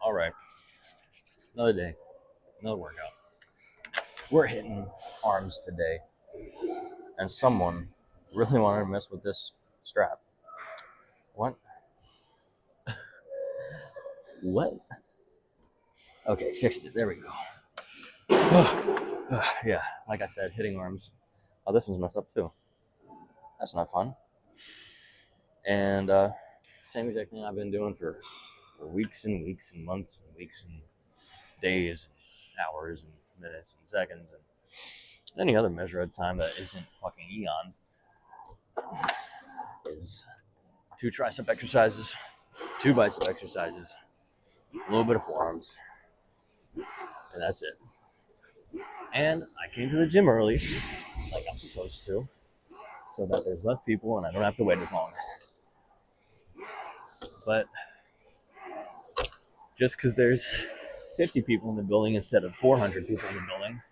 All right, another day, another workout. We're hitting arms today, and someone really wanted to mess with this strap. What? What? Okay, fixed it. There we go. Yeah, like I said, hitting arms. Oh, this one's messed up too. That's not fun. And same exact thing I've been doing for weeks and weeks and months and weeks and days and hours and minutes and seconds and any other measure of time that isn't fucking eons is 2 tricep exercises, 2 bicep exercises, a little bit of forearms, and that's it. And I came to the gym early, like I'm supposed to, so that there's less people and I don't have to wait as long. But just because there's 50 people in the building instead of 400 people in the building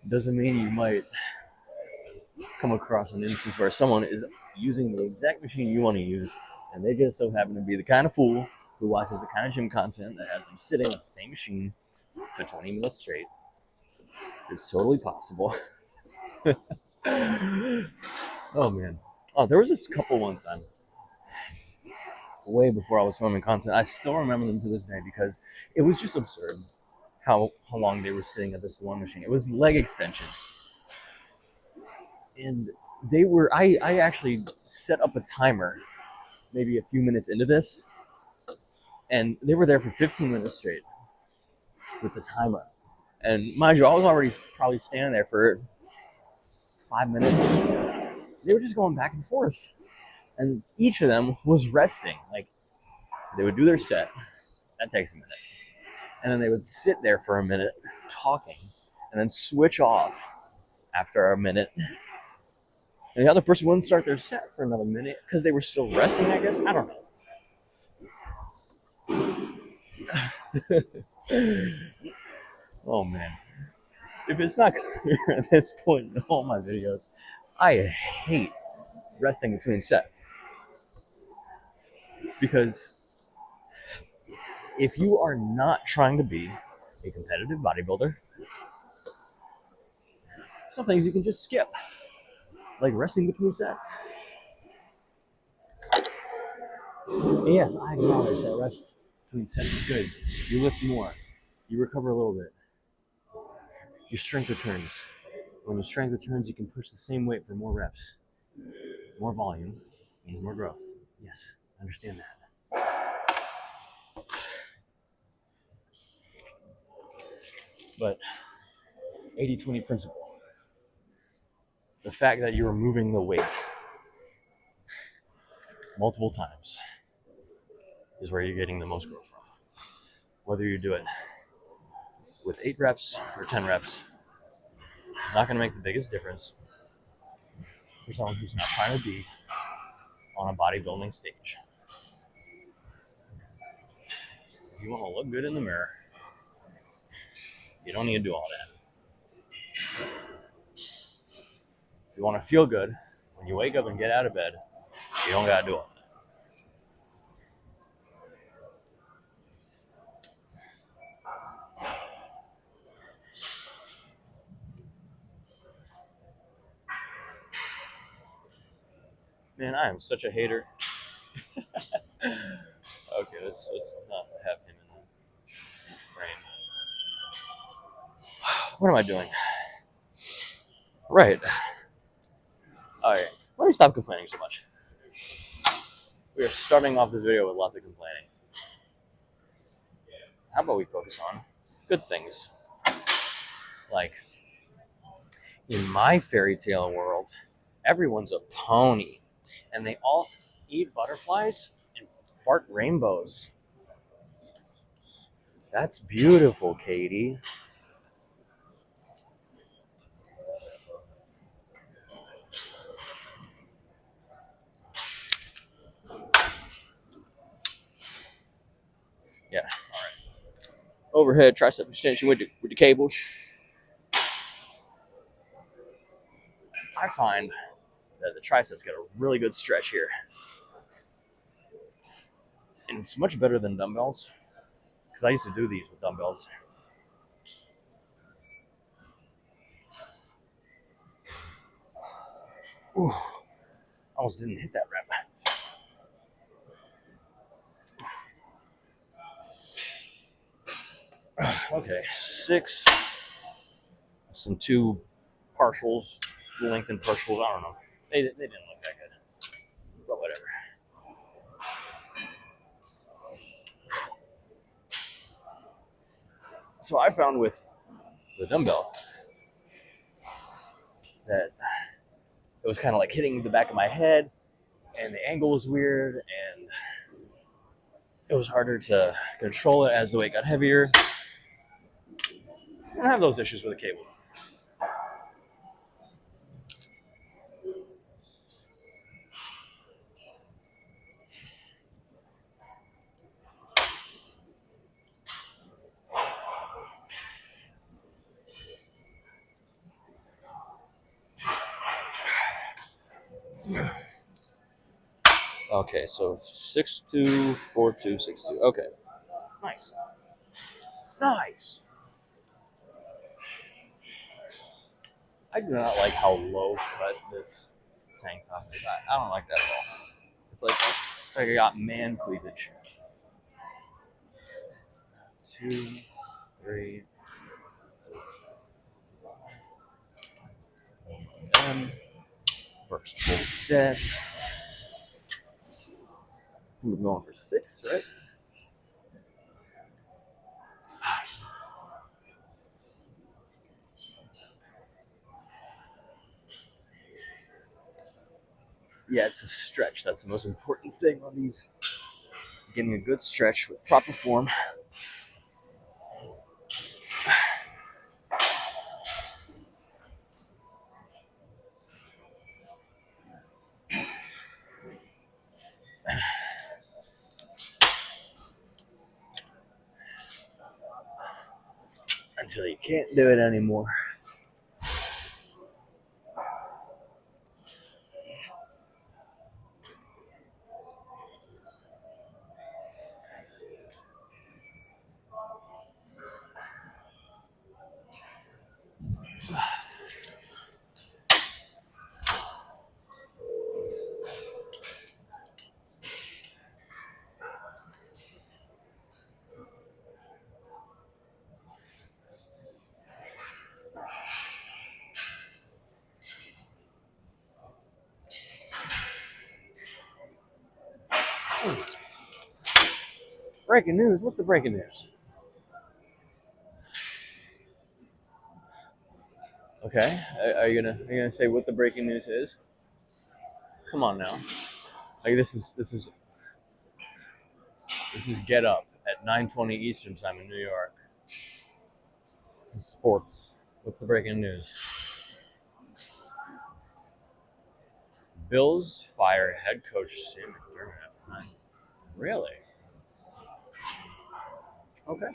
doesn't mean you might come across an instance where someone is using the exact machine you want to use, and they just so happen to be the kind of fool who watches the kind of gym content that has them sitting on the same machine for 20 minutes straight. It's totally possible. Oh man. Oh, there was this couple one time, way before I was filming content. I still remember them to this day because it was just absurd how long they were sitting at this one machine. It was leg extensions. And they were, I actually set up a timer maybe a few minutes into this, and they were there for 15 minutes straight with the timer. And mind you, I was already probably standing there for 5 minutes. They were just going back and forth. And each of them was resting. Like, they would do their set. That takes a minute. And then they would sit there for a minute talking and then switch off after a minute. And the other person wouldn't start their set for another minute because they were still resting, I guess. I don't know. Oh, man. If it's not clear at this point in all my videos, I hate resting between sets. Because if you are not trying to be a competitive bodybuilder, some things you can just skip, like resting between sets. And yes, I acknowledge that rest between sets is good. You lift more, you recover a little bit, your strength returns. When your strength returns, you can push the same weight for more reps. More volume means more growth. Yes, I understand that. But 80-20 principle. The fact that you're moving the weight multiple times is where you're getting the most growth from. Whether you do it with 8 reps or 10 reps, it's not going to make the biggest difference for someone who's not trying to be on a bodybuilding stage. If you want to look good in the mirror, you don't need to do all that. If you want to feel good when you wake up and get out of bed, you don't got to do all that. Man, I am such a hater. Okay, let's not have him in the frame. What am I doing? Right. Alright, let me stop complaining so much. We are starting off this video with lots of complaining. How about we focus on good things? Like, in my fairy tale world, everyone's a pony, and they all eat butterflies and fart rainbows. That's beautiful, Katie. Yeah, all right. Overhead tricep extension with the cables. I find that the triceps get a really good stretch here. And it's much better than dumbbells, because I used to do these with dumbbells. Ooh, almost didn't hit that rep. Okay, 6. Some 2 partials, lengthened partials. I don't know. They didn't look that good, but whatever. So I found with the dumbbell that it was kind of like hitting the back of my head, and the angle was weird, and it was harder to control it as the weight got heavier. I have those issues with the cable. Okay, so 6'2", 4'2", 6'2". Okay, nice, nice. I do not like how low cut this tank top is. I don't like that at all. It's like I got man cleavage. 2, 3. Done. First full set. We're going for 6, right? Yeah, it's a stretch. That's the most important thing on these. Getting a good stretch with proper form. Until you can't do it anymore. Breaking news. What's the breaking news? Okay. Are you gonna say what the breaking news is? Come on now. Like this is Get Up at 9:20 Eastern Time in New York. This is sports. What's the breaking news? Bills fire head coach Sam McDermott. Really? Okay.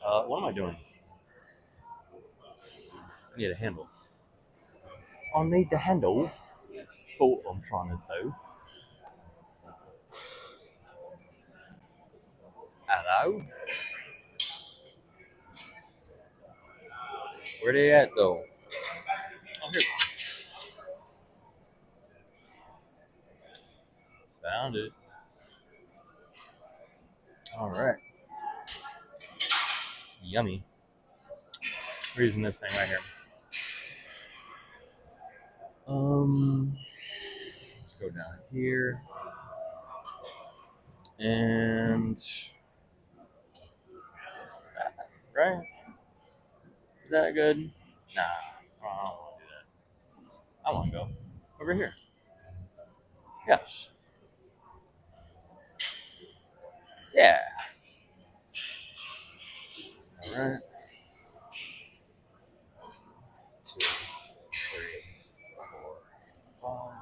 What am I doing? I need a handle. I need the handle for what I'm trying to do. Hello? Where they at though? Oh, here. Found it. All right. Yummy. We're using this thing right here. Let's go down here. And right? Is that good? Nah, I don't want to do that. I want to go over here. Yes. Yeah. All right. 2, 3, 4, 5.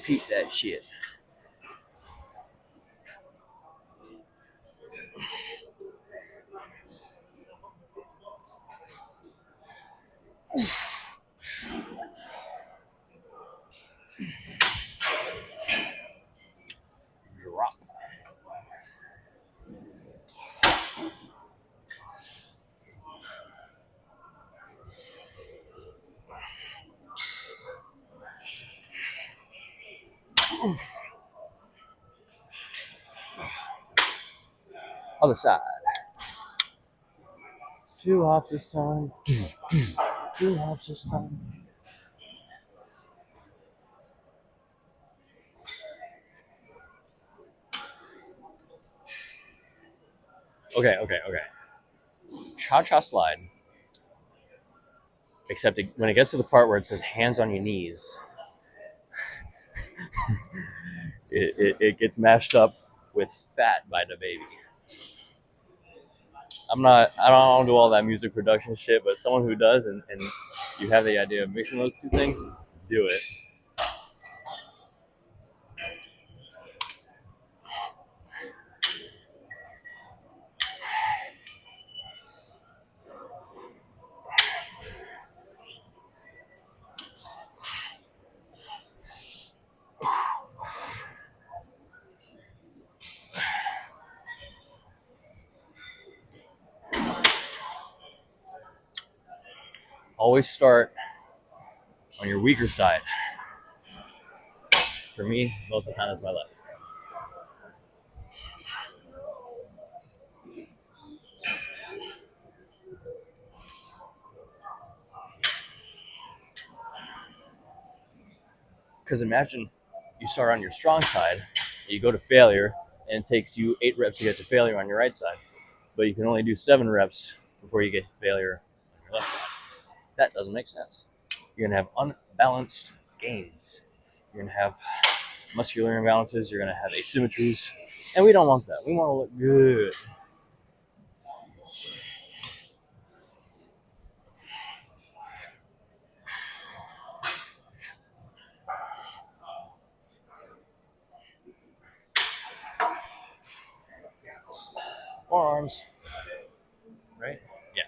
repeat that shit. Drop. Other side. 2 hops this time. 2 hops this time. Okay. Cha-cha slide. Except when it gets to the part where it says hands on your knees, it gets mashed up with fat by the baby. I don't do all that music production shit, but someone who does and you have the idea of mixing those two things, do it. Always start on your weaker side. For me, most of the time it's my left. Because imagine you start on your strong side, you go to failure, and it takes you 8 reps to get to failure on your right side. But you can only do 7 reps before you get to failure on your left side. That doesn't make sense. You're going to have unbalanced gains. You're going to have muscular imbalances. You're going to have asymmetries. And we don't want that. We want to look good. Forearms. Right? Yeah.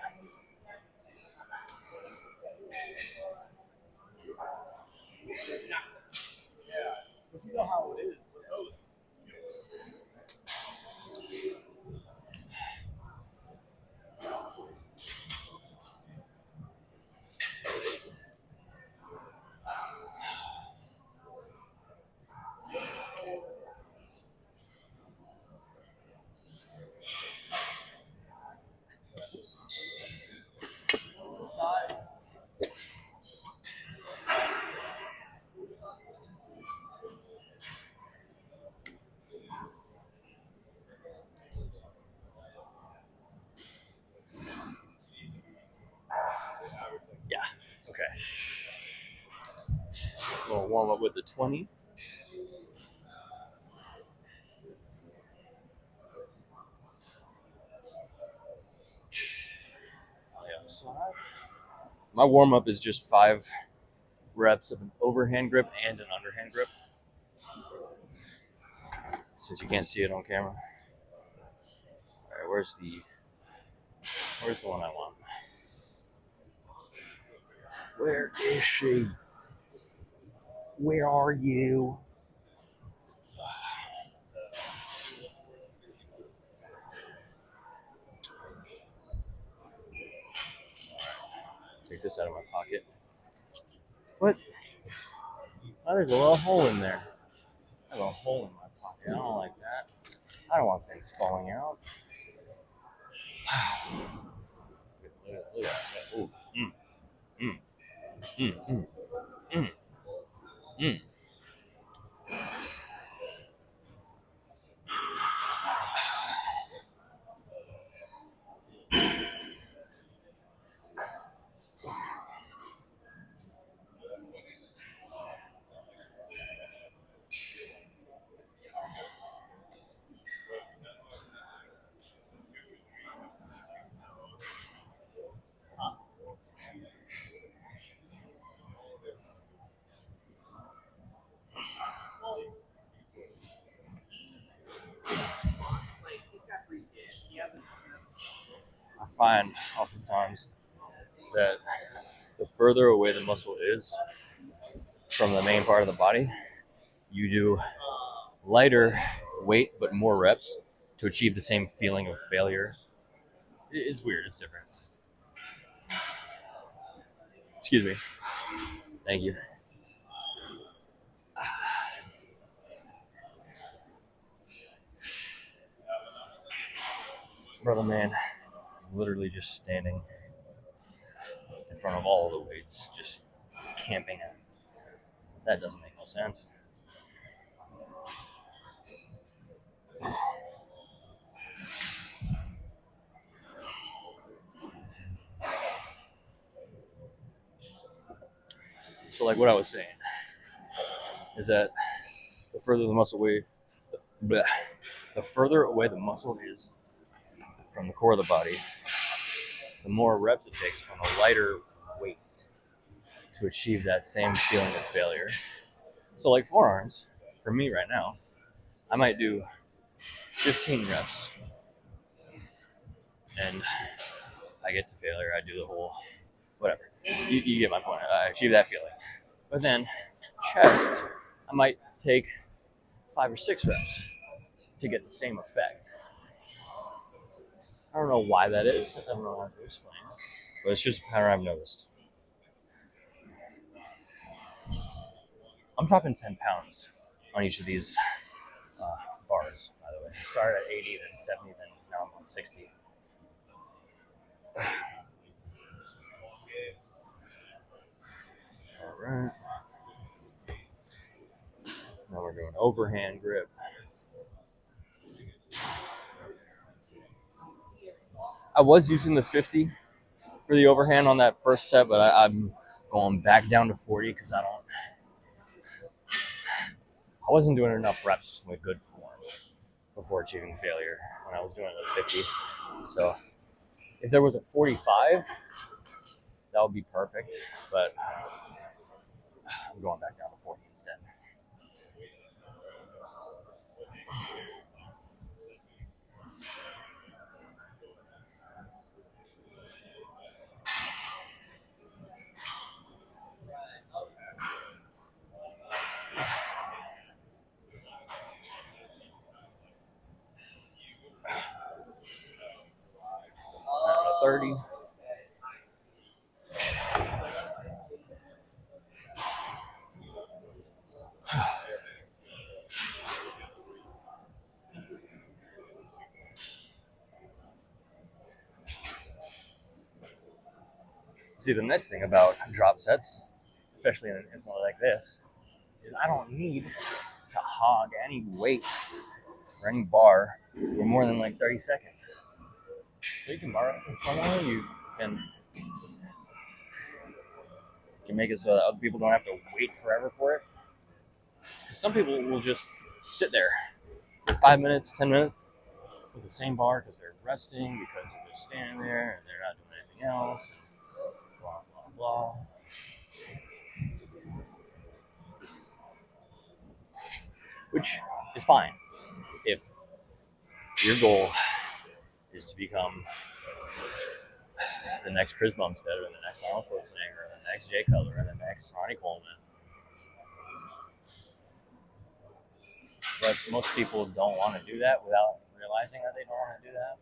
But you know how it is. Yeah. Okay. We'll warm up with the 20. On the other side. My warm up is just 5 reps of an overhand grip and an underhand grip. Since you can't see it on camera. All right, where's the one I want? Where is she? Where are you? Take this out of my pocket. What? Oh, there's a little hole in there. There's a hole in my pocket. I don't like that. I don't want things falling out. Look at that. Ooh. Mm, mm, mm, mm, mm. find oftentimes that the further away the muscle is from the main part of the body, you do lighter weight but more reps to achieve the same feeling of failure. It's weird. It's different. Excuse me. Thank you. Brother man is literally just standing in front of all the weights, just camping out. That doesn't make no sense. So, like what I was saying is that the further the muscle weight, the further away the muscle is from the core of the body, the more reps it takes on a lighter weight to achieve that same feeling of failure. So, like forearms, for me right now, I might do 15 reps and I get to failure. I do the whole whatever. You get my point. I achieve that feeling. But then chest, I might take 5 or 6 reps to get the same effect. I don't know why that is. I don't know how to explain it. But it's just a pattern I've noticed. I'm dropping 10 pounds on each of these bars, by the way. I started at 80, then 70, then now I'm on 60. All right. Now we're doing overhand grip. I was using the 50 for the overhand on that first set, but I'm going back down to 40 because I wasn't doing enough reps with good form before achieving failure when I was doing it at 50. So if there was a 45, that would be perfect, but I'm going back down to 40 instead. Down to 30. See, the nice thing about drop sets, especially in an incident like this, is I don't need to hog any weight or any bar for more than like 30 seconds. So you can bar it from somewhere, you can make it so that other people don't have to wait forever for it. Some people will just sit there for 5 minutes, 10 minutes with the same bar because they're resting, because they're just standing there and they're not doing anything else. Blah, blah, blah. Which is fine if your goal is to become the next Chris Bumstead or the next Arnold Schwarzenegger or the next Jay Cutler or the next Ronnie Coleman. But most people don't want to do that without realizing that they don't want to do that.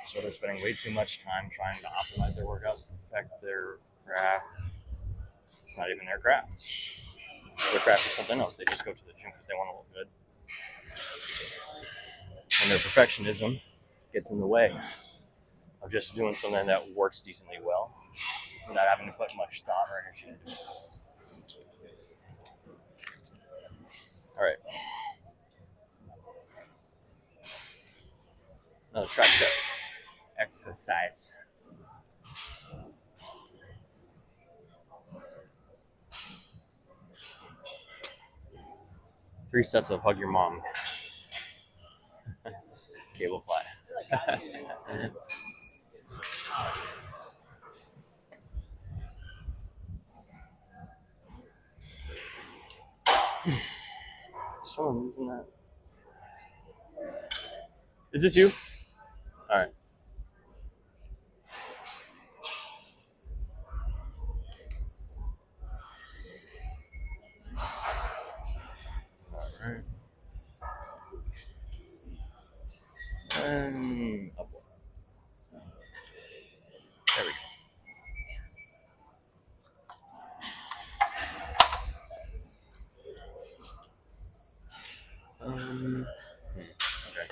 So they're spending way too much time trying to optimize their workouts, perfect their craft. It's not even their craft. Their craft is something else. They just go to the gym because they want to look good. And their perfectionism gets in the way of just doing something that works decently well without having to put much thought or energy into it. All right. Another tricep exercise. Three sets of hug your mom. Cable fly. Someone using that. Is this you? All right. All right. And up one. There we go. Okay.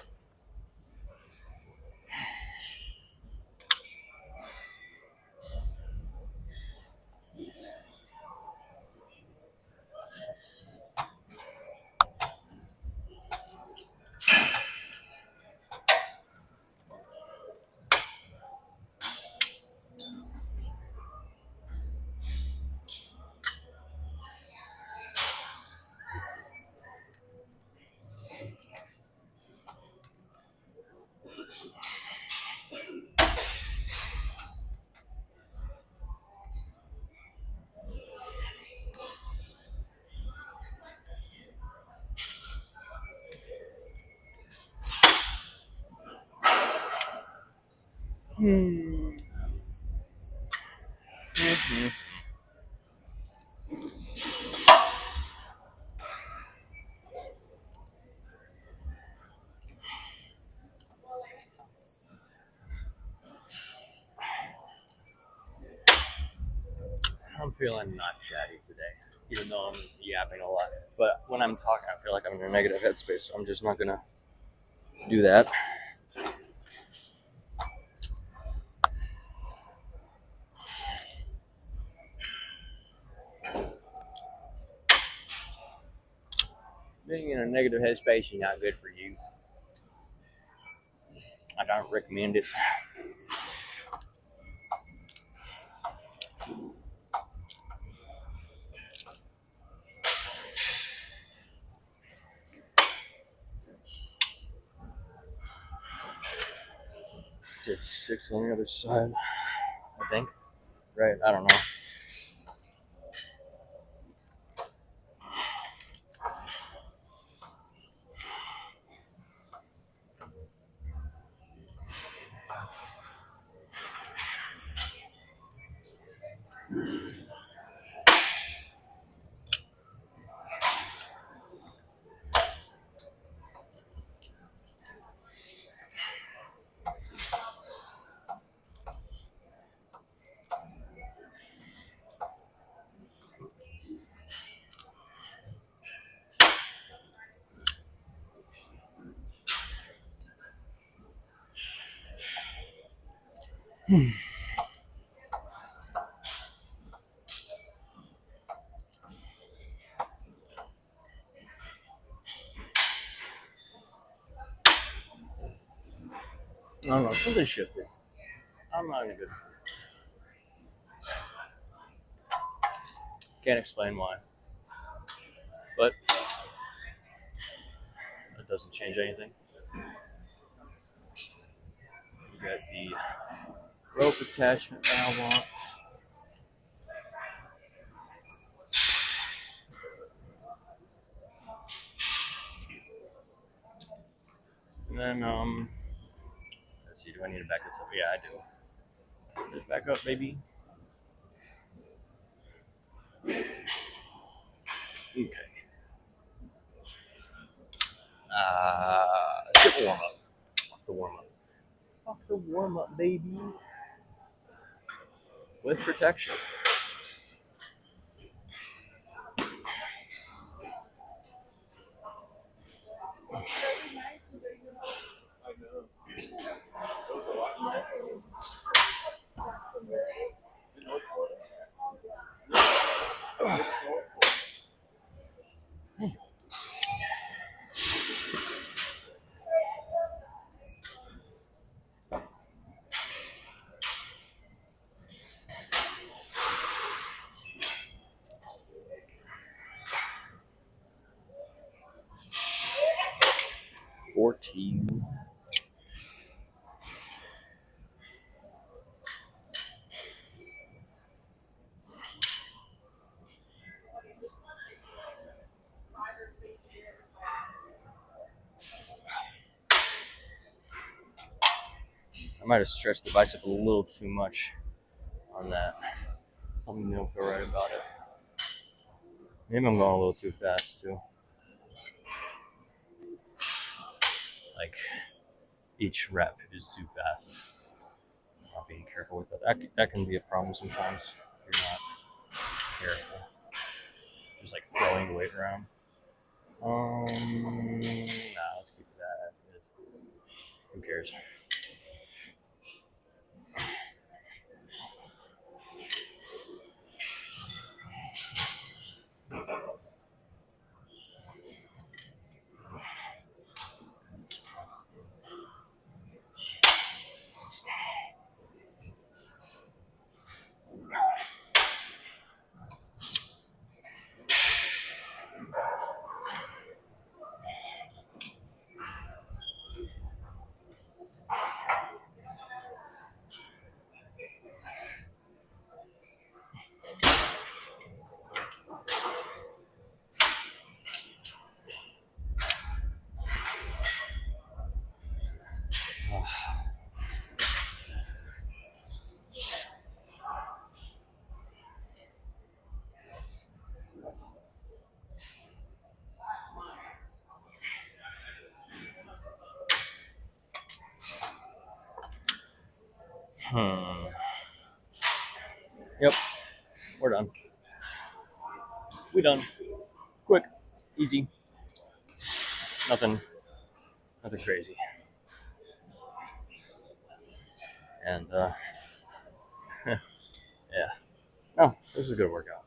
I'm feeling not chatty today, even though I'm yapping a lot. But when I'm talking, I feel like I'm in a negative headspace, so I'm just not gonna do that. Being in a negative headspace is not good for you. I don't recommend it. Did 6 on the other side, I think. Right? I don't know. I don't know. Something shifted. I'm not even good. Can't explain why, but it doesn't change anything. You got the rope attachment that I want. And then, let's see, do I need to back this up? Yeah, I do. Just back up, baby. Okay. Skip warm up. Fuck the warm up. Fuck the warm up, baby. With protection. $14. I might have stretched the bicep a little too much on that. So let me know if they're right about it. Maybe I'm going a little too fast too. Like each rep is too fast. Not being careful with that. That can be a problem sometimes if you're not careful. Just like throwing weight around. Nah, let's keep that as it is. Who cares? Yep, we're done. We done. Quick, easy. Nothing crazy. And yeah. No, this is a good workout.